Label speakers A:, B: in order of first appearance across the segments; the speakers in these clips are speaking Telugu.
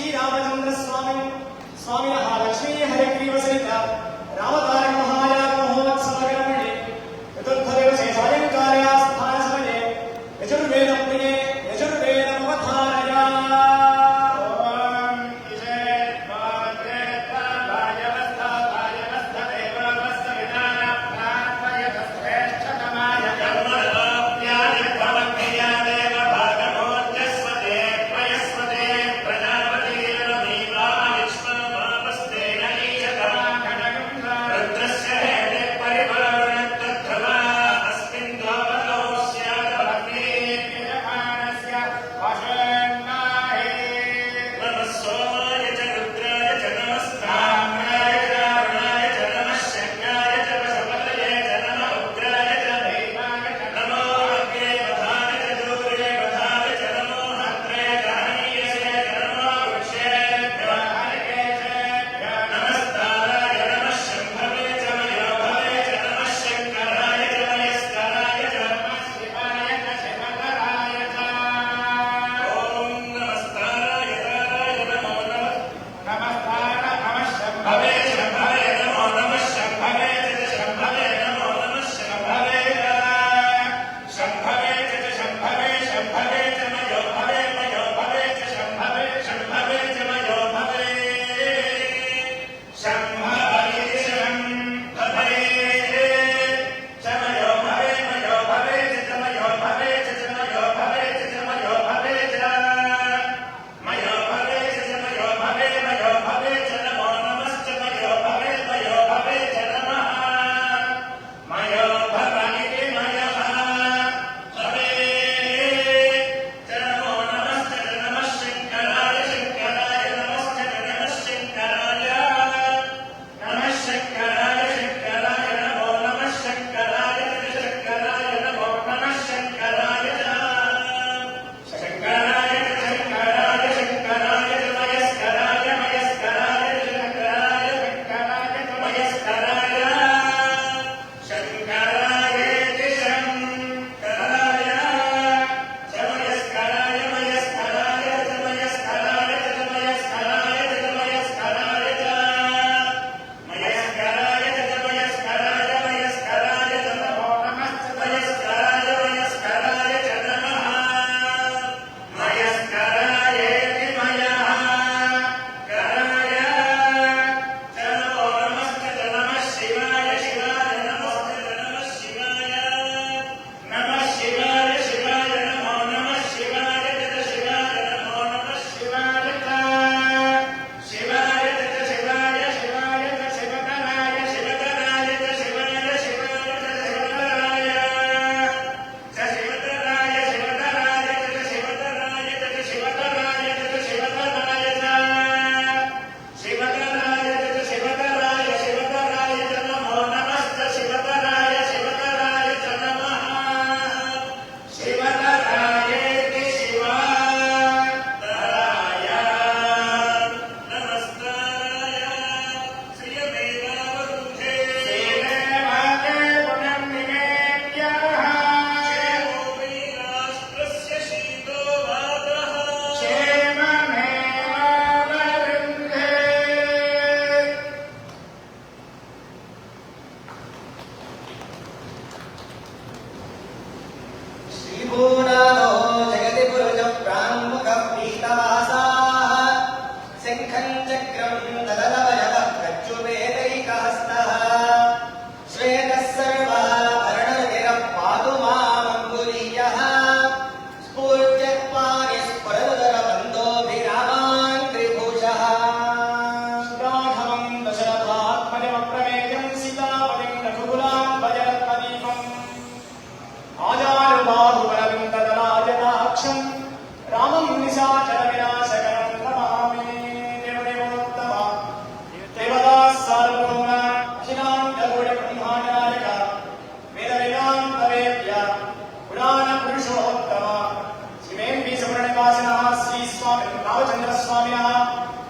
A: श्रीरामचंद्र स्वामी लक्ष्मी हरिग्रीव सहित रामतारक महायाग महोत्सव कर्मणि चतुर्थ दिवसे सायंकाले स्थान समये यजुर्वेद प्रिये यजुर्वेदमवधारया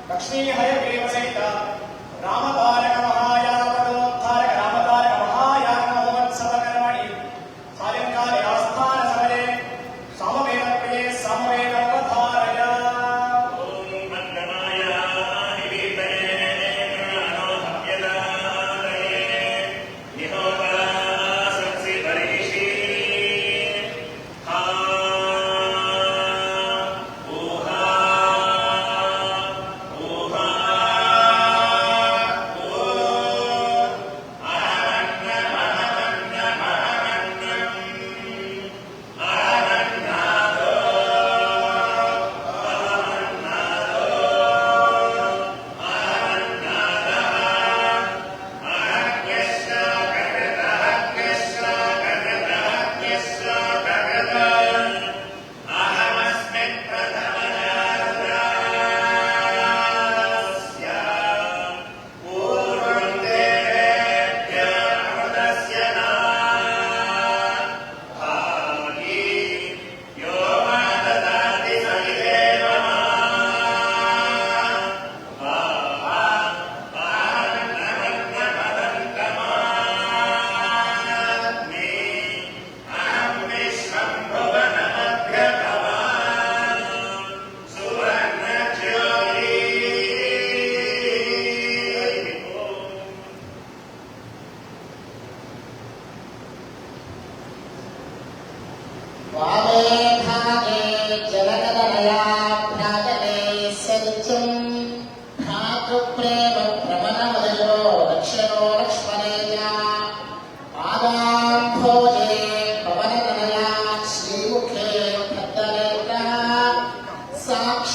A: लक्ष्मी हरिग्रीव सहित रामतारक महायाग महोत्सव कर्मणि सायंकाले आस्थान समये सामवेद प्रिये सामवेदमवधारय। ओम मध्यमाय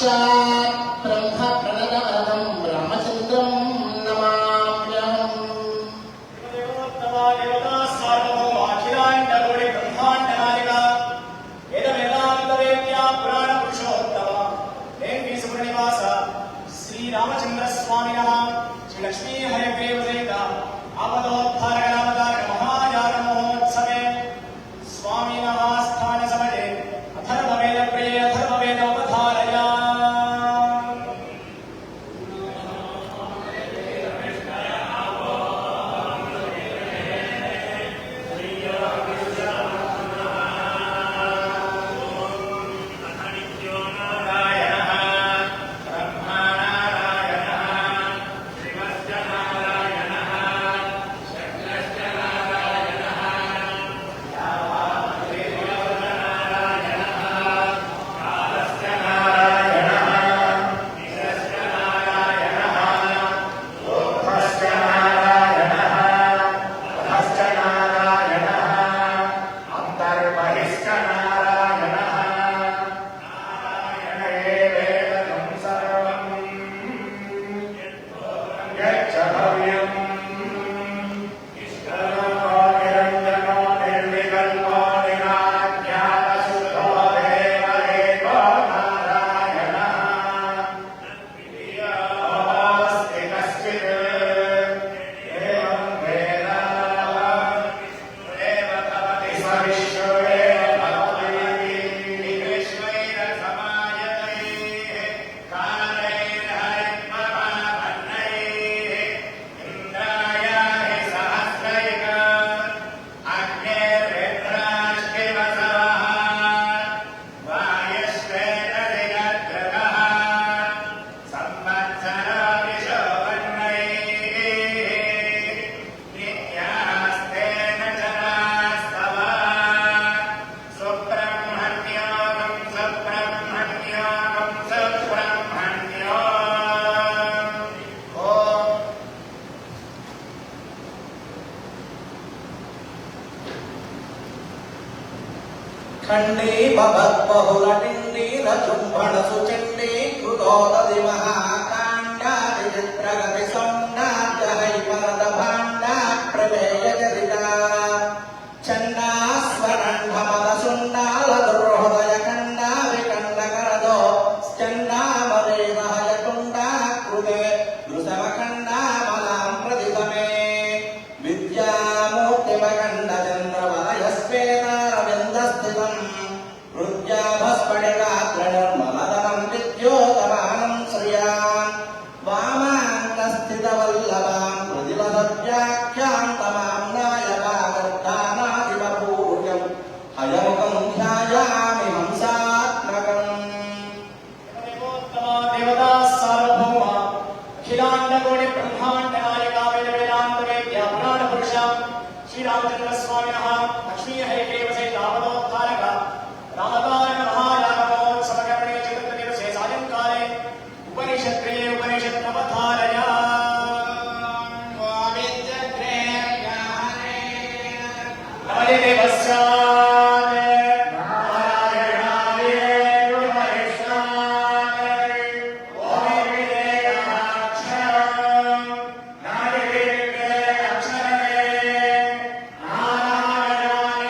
B: సాక్షాత్ బ్రహ్మ ప్రణతవరదం రామచంద్రం నమామ్యహం.
A: శ్రీరామచంద్ర స్వామినః శ్రీ లక్ష్మీ హయగ్రీవ సహిత ఆపదోద్ధారక నామధారక మహాయాగ మహోత్సవే స్వామినః స్థాన సమయే అథర్వవేద ప్రియే అథర్వవేద ఉపధారయ.
B: ఖండే భవద్బహుళటిండే రజుంభణ సుచండే కృతోదది మహాకాండాది చిత్రగతి సౌండాద్య హైమరద భాండా ప్రమేయ చరిత చండాస్వరంఢమద సుండాల దుర్హృదయ ఖండా విఖండ కరదో స్కండామరేదహయ కుండా కృతే దృశమఖండా మలాం ప్రతిసమే విద్యామూర్తిమఖండ చంద్రవలయ స్థితం హృద్యాభస్ఫటికాగ్రనిర్మలదనం విద్యోతమానం శ్రియాన్ వామాంగస్థితవల్లభాం ప్రతిలసవ్యాఖ్యాం తమాంనాయకాగర్ధానాదివపూర్యం హయముఖం ధ్యాయామి హంసాత్మకం.
A: దేవతా సార్వభౌమ అఖిలాండకోటి బ్రహ్మాండ నాయక వేద వేదాంత వేద్య పురాణ పురుష శ్రీరామచంద్ర స్వామినః లక్ష్మీ హయగ్రీవ సహిత ఆపదోద్ధారక రామతారక మహాయాగ మహోత్సవ కర్మణే చతుర్థ దివసే సాయంకాలే ఉపనిషత్క్రియే ఉపనిషత్తవధారయ. నమస్తే దేవస్యాయ నారాయణాయ ఉపనిషాయ ఓం విదేయాక్షరం నాదివిద్యే అక్షరే నారాయణాయ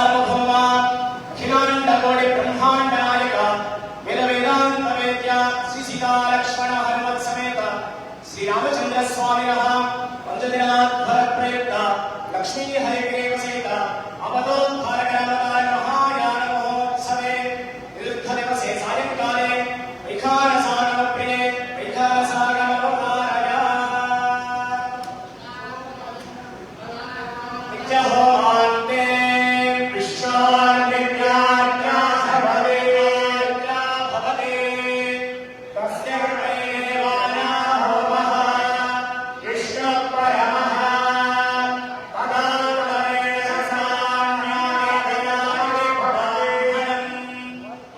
A: సార్వభౌమ అఖిలాండకోటి బ్రహ్మాండ నాయక వేద వేదాంత వేద్య శ్రీ సీతా లక్ష్మణ హనుమత్ సమేత శ్రీరామచంద్ర స్వామినః పంచదినాధ్వర ప్రయుక్త లక్ష్మీ హరిగ్రీవ సహిత అవధోద్ధారకరమతాయ మహాయాన మహోత్సవే నిరుద్ధ దివసే సాయంకాలే వైఖానసాగమప్రియే వైఖానసాగమవతారయ నిత్యహోమాన్తే విశ్వాన్విజ్ఞాత్యా సర్వదేవాత్యా భవతే తస్య దేవానా హోమః విష్ణు పరమః పదాంతరేణ సాన్యాయయామి భవాన్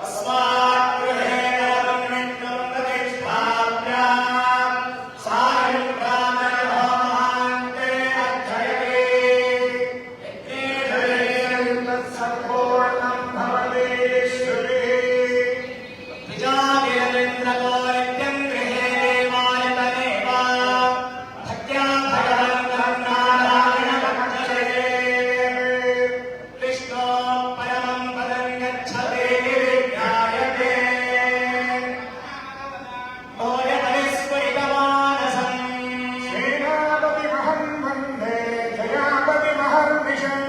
A: అస్మాత్ గృహేణ విష్ణుం ప్రతిష్ఠాప్య సాయంకాలే హోమాన్తే అధ్యయతే సంపూర్ణం భవతేశ్వరే విజాదేంద్రగో నిత్యం గృహే దేవాయతనేవ భక్త్యా భగవంతం నారాయణ భక్తయే విష్ణో పరమం పదం గచ్చతే విజ్ఞాయతే భోజనవిస్ఫురితమానసం
C: సేనాపతిమహం వందే జయాపతిమహర్నిశం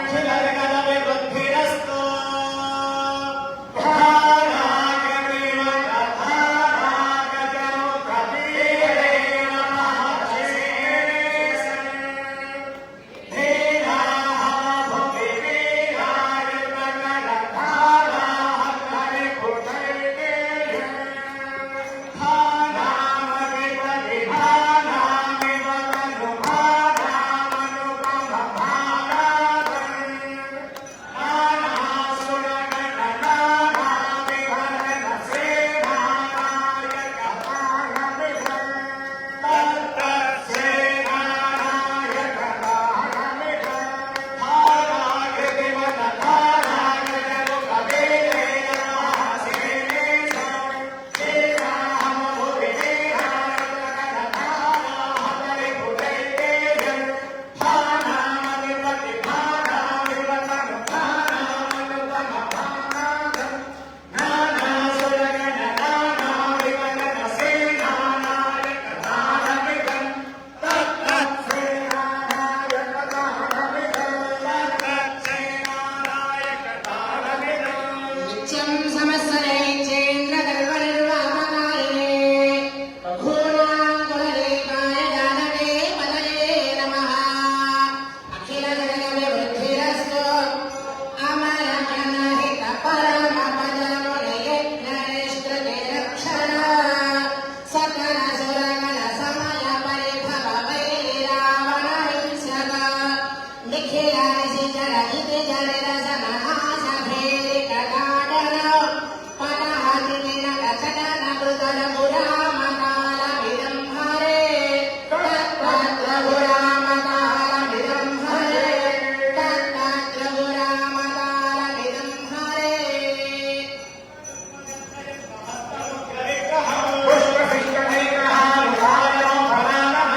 A: అఖిలర్గదవిబుద్ధిరస్తు
D: నిత్యం సమస్తరైచేంద్రగర్వనిర్వామకారిణే రఘూనాం కులదీపాయ జానకే పదయే నమః అఖిల జగద్వివృద్ధిరస్తు అమరజనహిత పరమపదమునియజ్ఞనిష్కృతి రక్షణ సకల సురగణ సమయ పరిభవ వైరావణ హింసక నిఖిల నిశిచర ఇతి జడిత సమహాస భేది కటాటన పటహతి వినట చటన కృతల పురామకాల విదంహరే తత్పత్ర పురామకాల విదంహరే తత్పత్ర పురామకాల విదంహరే
A: పుష్పశిష్టనైకహానుభానో ఫలానః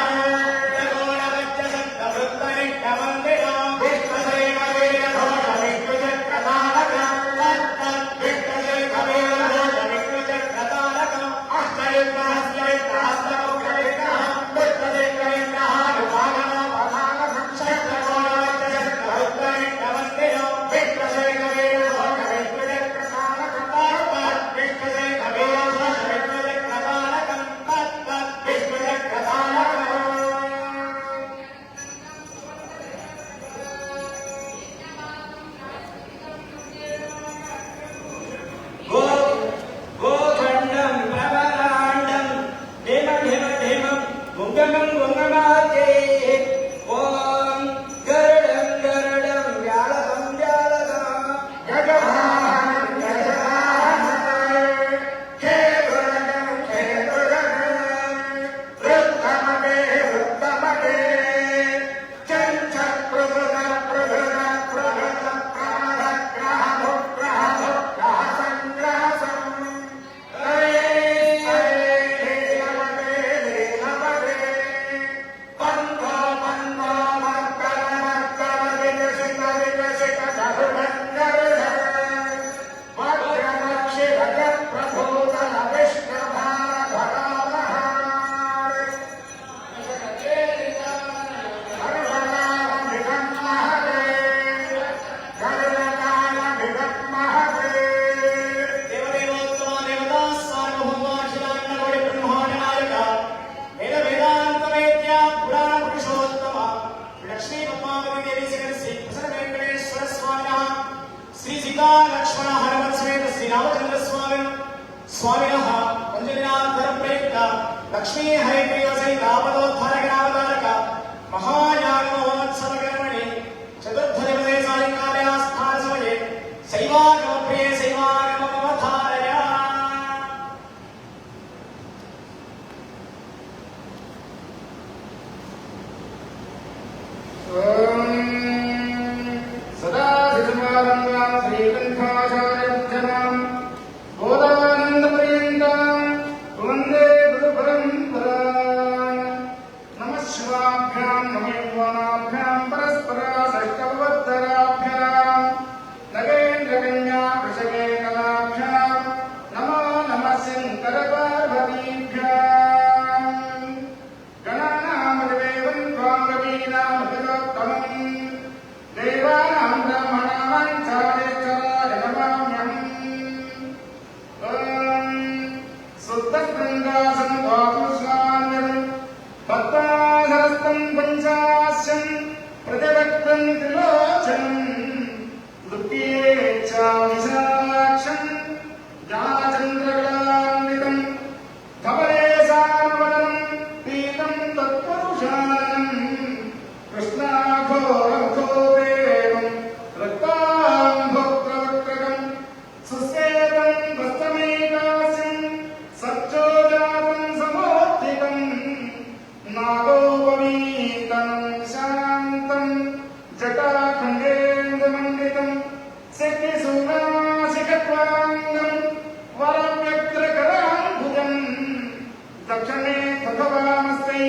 A: सीता लक्ष्मण हनुमत् समेत श्रीरामचंद्र स्वामिनः पंचदिनांतर प्रयुक्त लक्ष्मी हरिप्रिय सहित आपदोद्धारक महायागमहोत्सवकर्मणि चतुर्थदिवसे सायंकाले आस्थानसमये शैवागमप्रिये शैवागममवधारय।
C: सदाशिवसमारम्भां श्रीकण्ठाचार्यमध्यमाम् बोधानन्दपर्यन्तां वन्दे गुरुपरम्पराम्। नमः शिवाभ्यां नमोवानाभ्यां परस्परासष्टवत्तराभ्यां नगेन्द्रकन्या वृषकेकलाभ्यां नमो नमः शङ्करपार्वतीभ्यां। गणानामदेवं त्वां कवीनामतिरोत्तमम् देवानां ब्रह्मणां चारेश्वराय नमाम्यहम्। सुप्तगङ्गासं वापुष्णान्यं पद्मासहस्रं पञ्चास्यं प्रतिवक्त्रं त्रिलोचनं दुःखेच्छाविशाक्षं ज्ञानचन्द्रकलान्वितं धवलेशानवदनं पीतं तत्पुरुषानं कृष्णाघोरमुखोपेतं रक्ताम्भोक्त्रवक्त्रकं सुस्येतं वस्त्रमेकास्यं सच्चोजातं समोत्थितं नागोपवीतं शान्तं जटाखण्डेन्दुमण्डितं शक्तिसूनासिकत्वाङ्गं वरव्यग्रकराम्बुजं दक्षिणे भगवामस्मै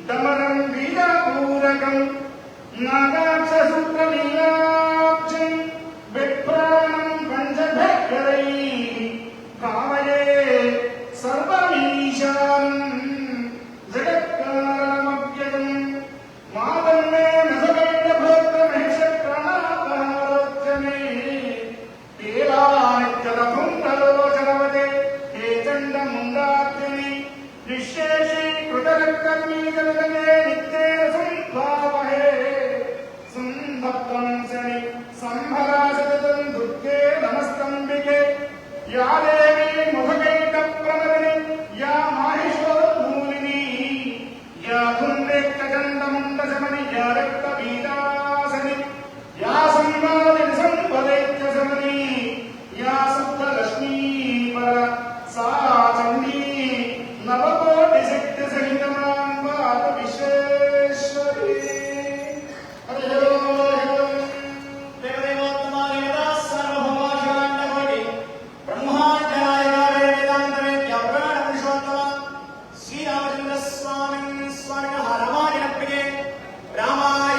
C: दमनं वीरपूरकं नागाक्षसूत्रमीलाब्जं बिभ्राणं पञ्चभैरवैः भावये सर्वमीशानं जगत्कारणमव्ययं मातन्मे नसकैर्यभोक्तमहेशप्राणापारोच्यमे लीलानित्यलभुण्डलोचनवते हे चण्डमुण्डाग्नि निःशेषी कृतरक्तमीकलगने नित्येन सम्भावहे सुन्दप्तं शनि सम्भराशतं दुर्गे नमस्तम्बिके या देवी मुखकैटप्रमदिनी या माहिषोन्मूलिनी या धुण्डेक्तचण्डमुण्डशमनि या रक्तबीजासनि या संवादिनिसम्पदैत्यशमनि या शुद्धलक्ष्मीपर सा चण्डी नवकोटिशक्तिसहितमां वात विश्वेश्वरी। हरि ओम् हरि ओम्।
A: देवदेवोत्तमादेवता सार्वभौमाखिलाण्डकोटि ब्रह्माण्डनायका वेदान्तवेद्य पुराणपुरुषोत्तम श्रीरामचन्द्रस्वामिन् स्वामिनः रामायणप्रिये रामाय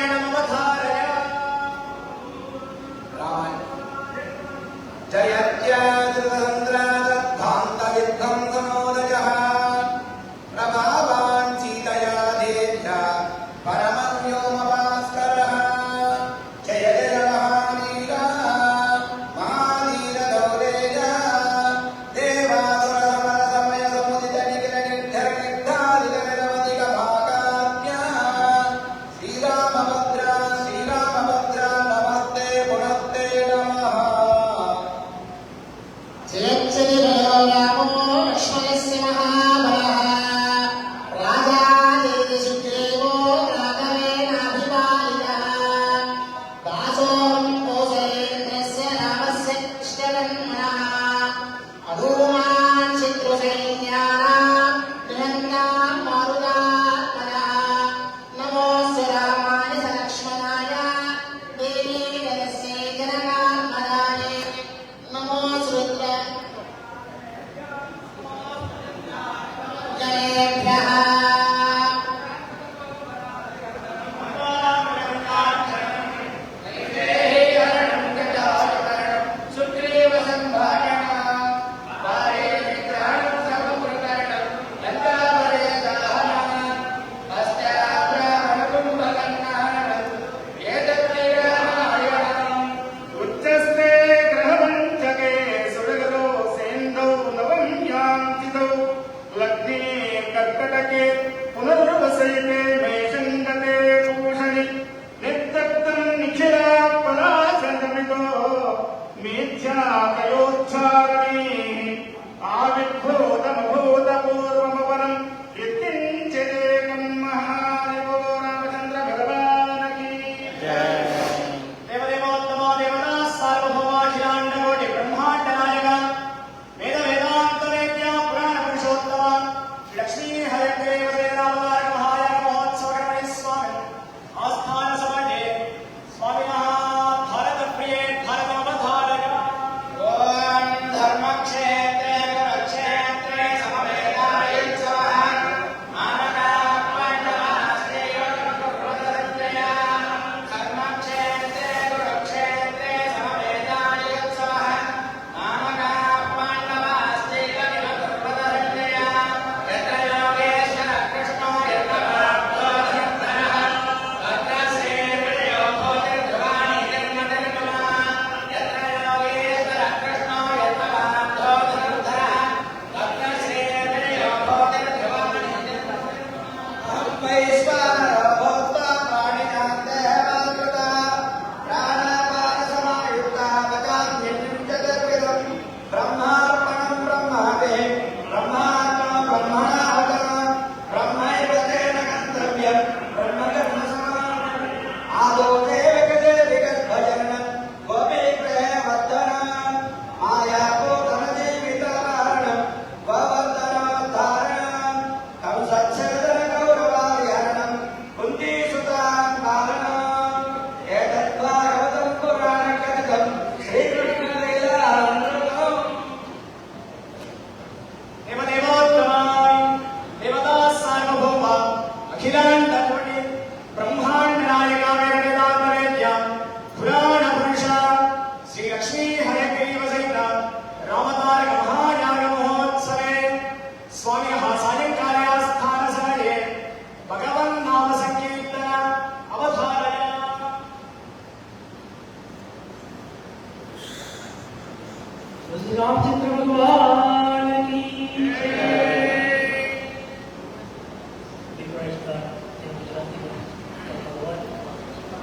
A: रामचंद्र भगवान की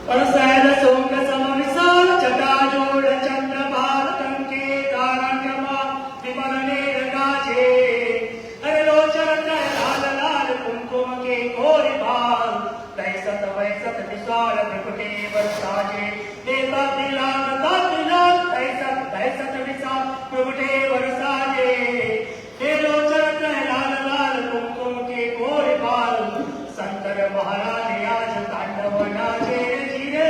A: परसैल सोम सम विशाल जटाजूढ़ चंद्रबाल कंके तारण्यमा विमल नेत्र काजे अरे लोचन लाल लाल कुमकुम के गोरी बाल तैसत वैसत विशाल त्रिपुटे वर्षाजे देता दिलान तैसत तैसत विशाल त्रिपुटे वर्षाजे हे लोचन लाल लाल कुमकुम के गोरी बाल शंकर महाराज आज तांडव नाचे जीरे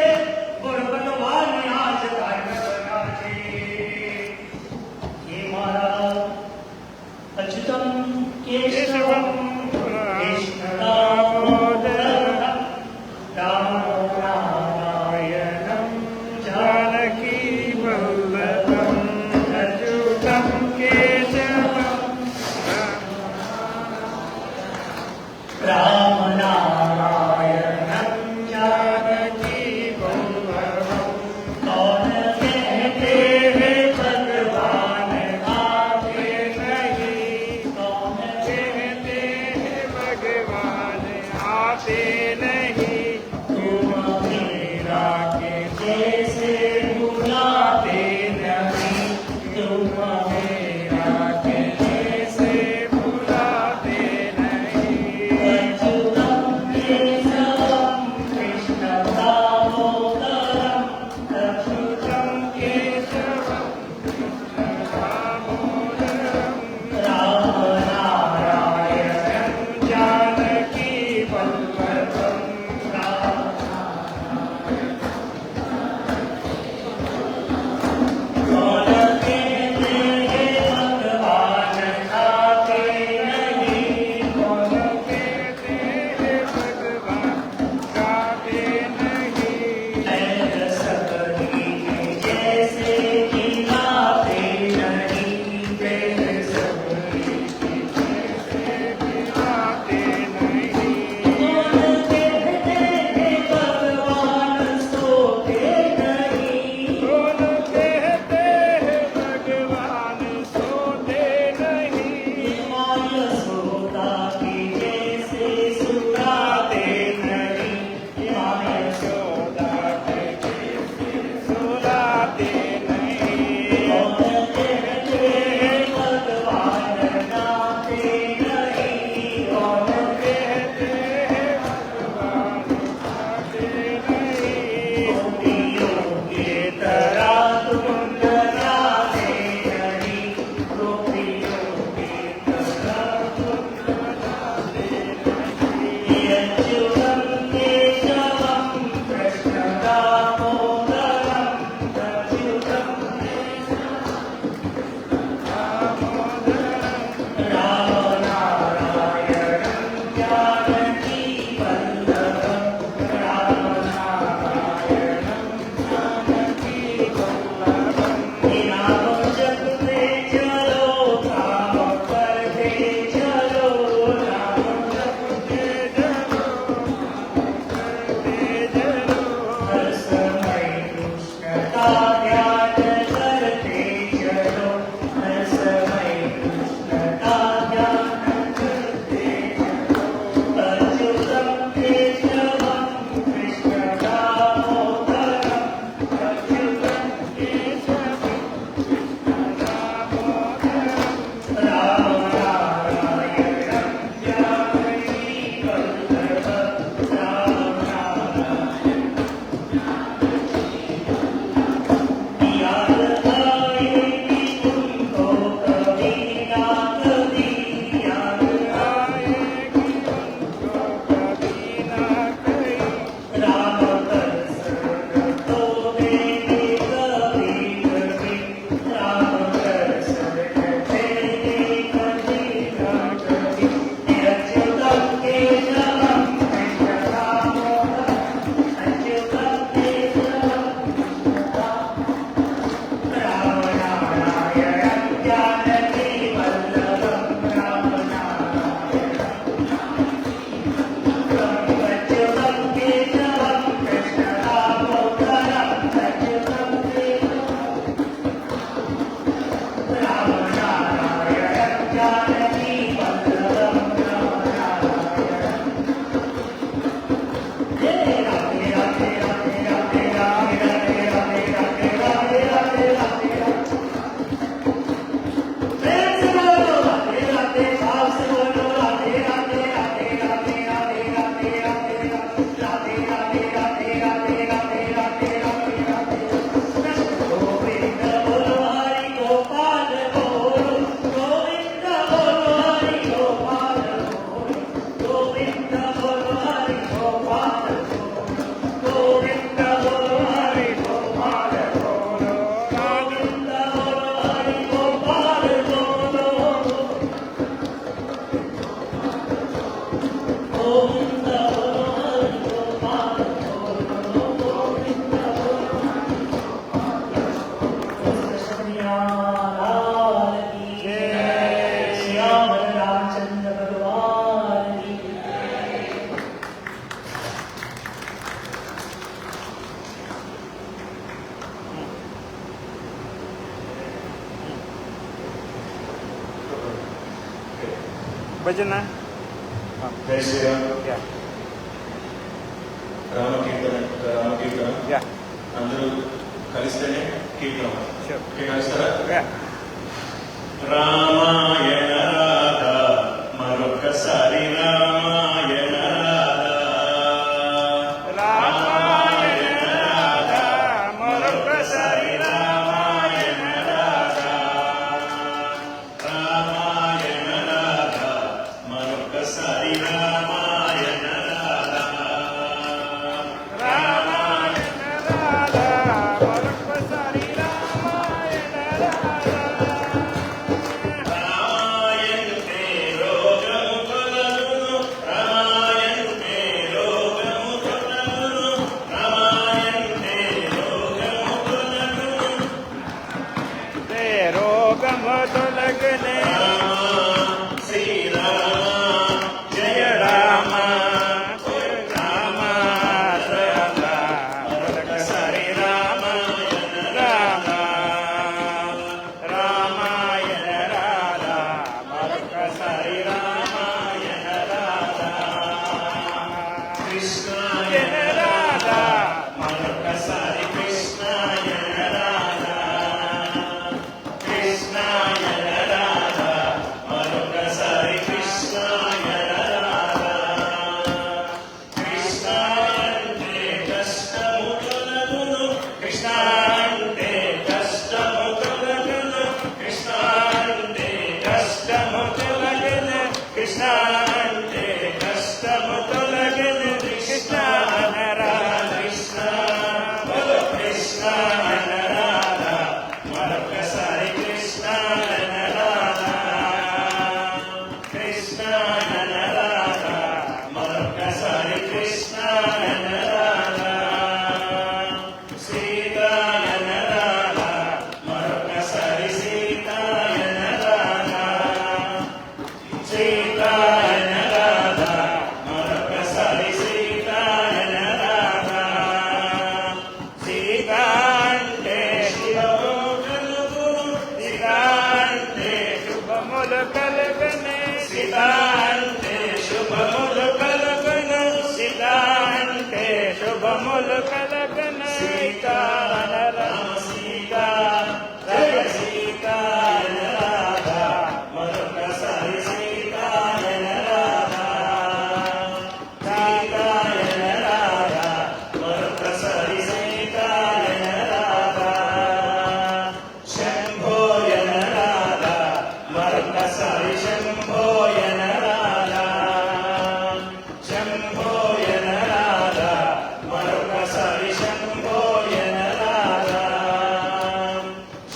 A: बलवान आज तांडव नाचे ये मारा अच्युतम केशवम कृष्णदामोदरम राम नारायण
C: భజన
E: జై శ్రీరామ్.
C: యా
E: రామకీర్తన
C: యా
E: అందరూ కలిస్తేనే కీర్తనం.
C: షూర్
E: కలిస్తారా?
C: యా
E: రామాయణ రాధ మరొకసారి రామాయణ రాధ
C: రామాయణ రాధ మరొకసారి
E: రామాయణ రాధ రామాయణ రాధ మరొకసారి రామాయణ రాధ
C: రామాయణ రాధ మరొకసారి రామాయణ రాధ
E: రామాయంతే రోగము కొలగును రామాయంతే రోగము కొలగును రామాయంతే రోగము కొలగును
C: తే రోగము తొలగనే
E: రామ శ్రీరామ జయ
C: రామ
E: రామ
C: రామ రామ మరొకసారి రామాయణ రామ రామాయణ రాధ మరొకసారి రామాయణ రాధ
E: కృష్ణాయన
C: రాధ
E: మరొకసారి కృష్ణాయన రాధ కృష్ణాయన రాధ మరొకసారి కృష్ణాయన రాధ కృష్ణ అంటే కష్టము తొలగును కృష్ణ అంటే కష్టము తొలగును కృష్ణ అంటే కష్టము తొలగును కృష్ణ అంటే కష్టము తొలగును కృష్ణ రాధ కృష్ణ బలో కృష్ణ రాధ మరొకసారి కృష్ణ రాధ కృష్ణ రాధ మరొకసారి కృష్ణ రాధ సీతాయన రాధ మరొకసారి సీతాయన రాధ సీతాయన రాధ మరొకసారి సీతాయన రాధ సీతా అంటే శివము కలుగును సీతా అంటే
C: శుభములు కలగనే
E: సీతా అంటే శుభములు కలుగును సీతా అంటే
C: శుభములు కలగన
E: సీతా రామ సీతా జయ సీతాయన రాధ మరొకసారి సీతాయన రాధ సీతాయన రాధ మరొకసారి సీతాయన రాధ శంభోయన రాధ మరొకసారి శంభోయన రాధ శంభోయన రాధ మరొకసారి శంభోయన రాధ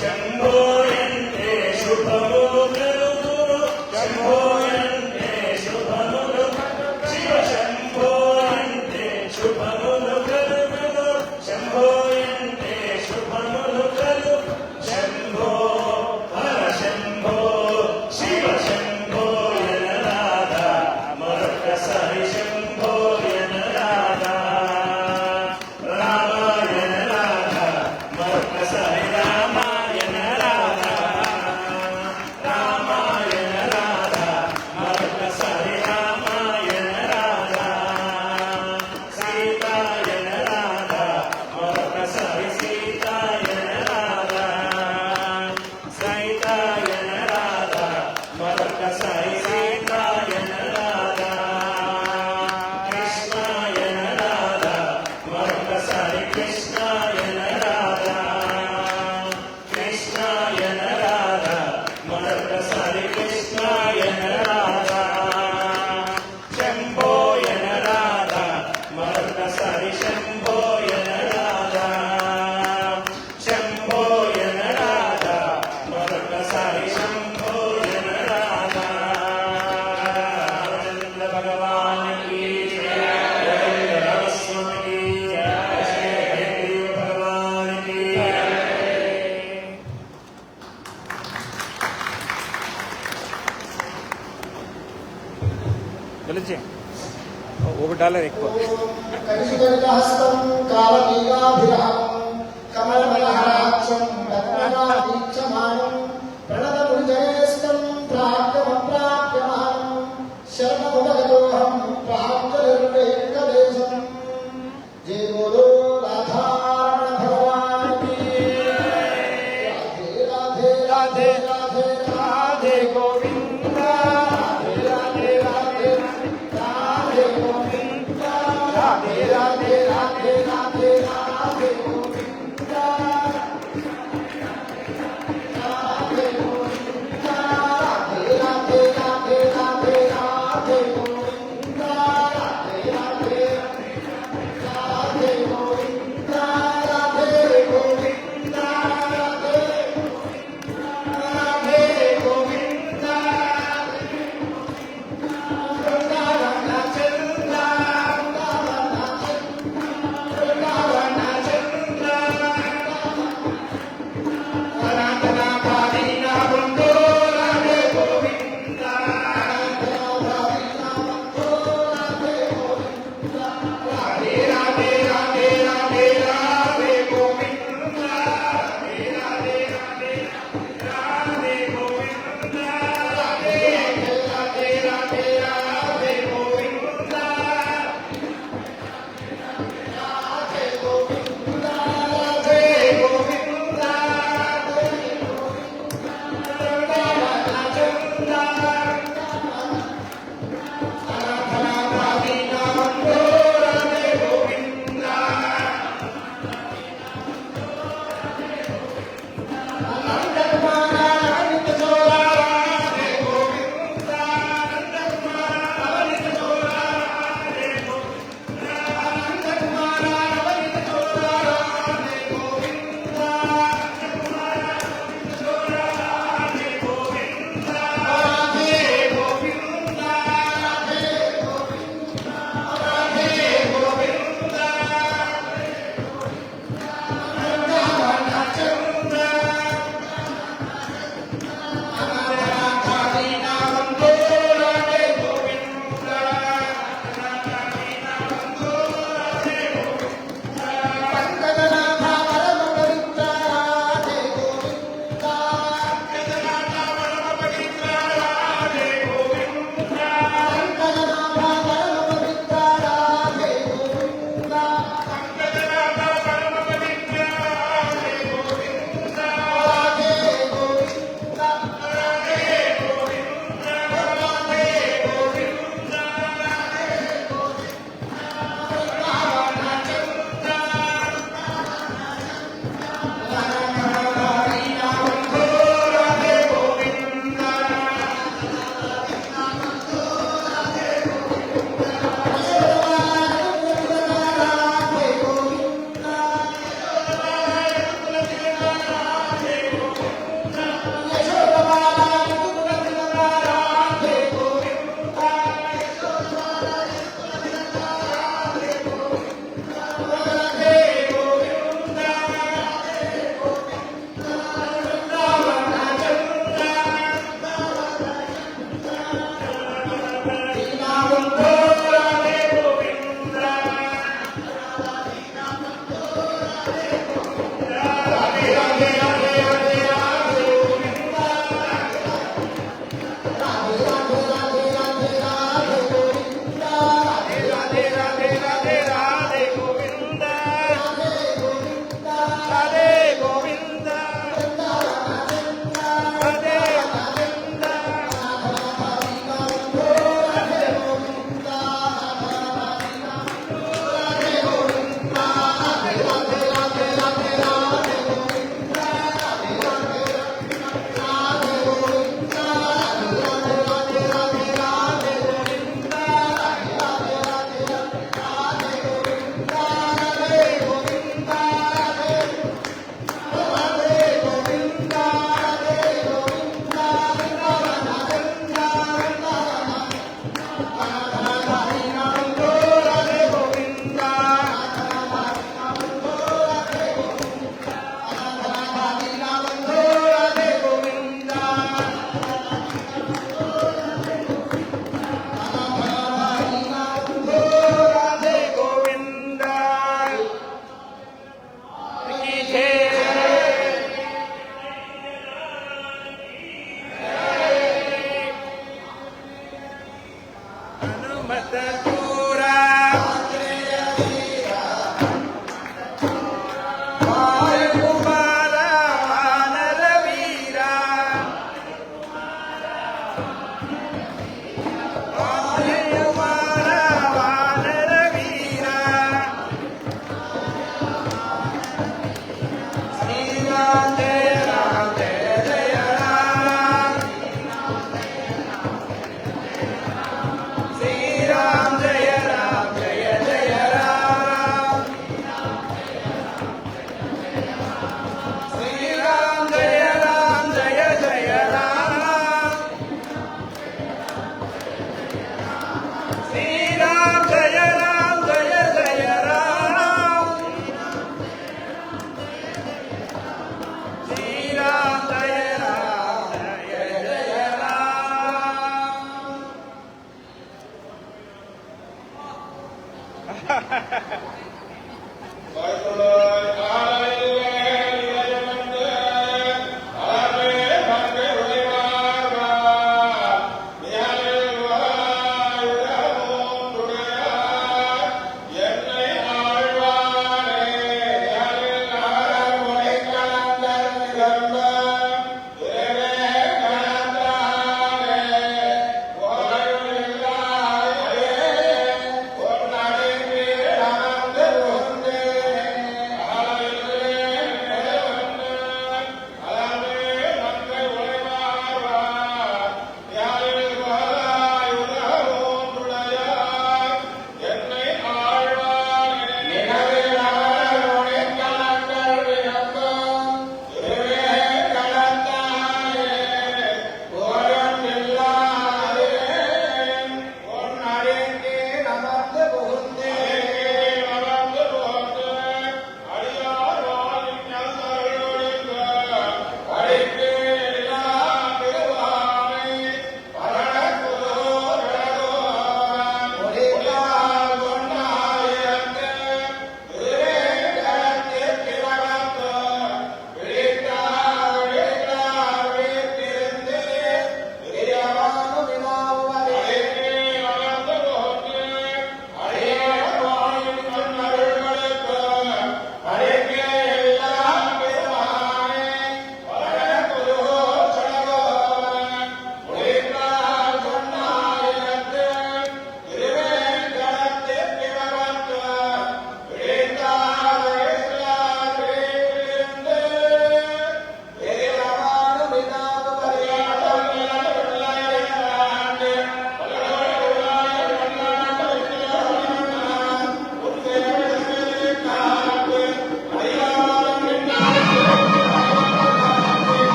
E: శంభోయంటే శుభము కలుగును శంభోయంటే శుభములు శివ శంభోయంటే శుభములు కలుగును శంభోయంటే శుభములు కలు శంభో హర శంభో శివ శంభోయన రాధ మరొకసారి శంభోయన రాధ రామాయణ రాధ మరొకసారి రామాయణ రాధ రామాయణ రాధ మరొకసారి రామాయణ రాధ సీతాయన రాధ మరొకసారి సీతాయన రాధ సీతాయన రాధ మరొకసారి సీతాయన రాధ కృష్ణాయన రాధ మరొకసారి కృష్ణాయన రాధ కృష్ణాయన రాధ మరొకసారి కృష్ణాయన రాధ శంభోయన రాధ మరొకసారి శంభోయన రాధ శంభోయన రాధ మరొకసారి శంభోయన రాధ భగవానికి స్వామికి భగవానికి
C: తెలిసి $1 ఎక్కువ
F: కలిసుగరికహస్తం కాలమీగాభిరామం కమలమలహర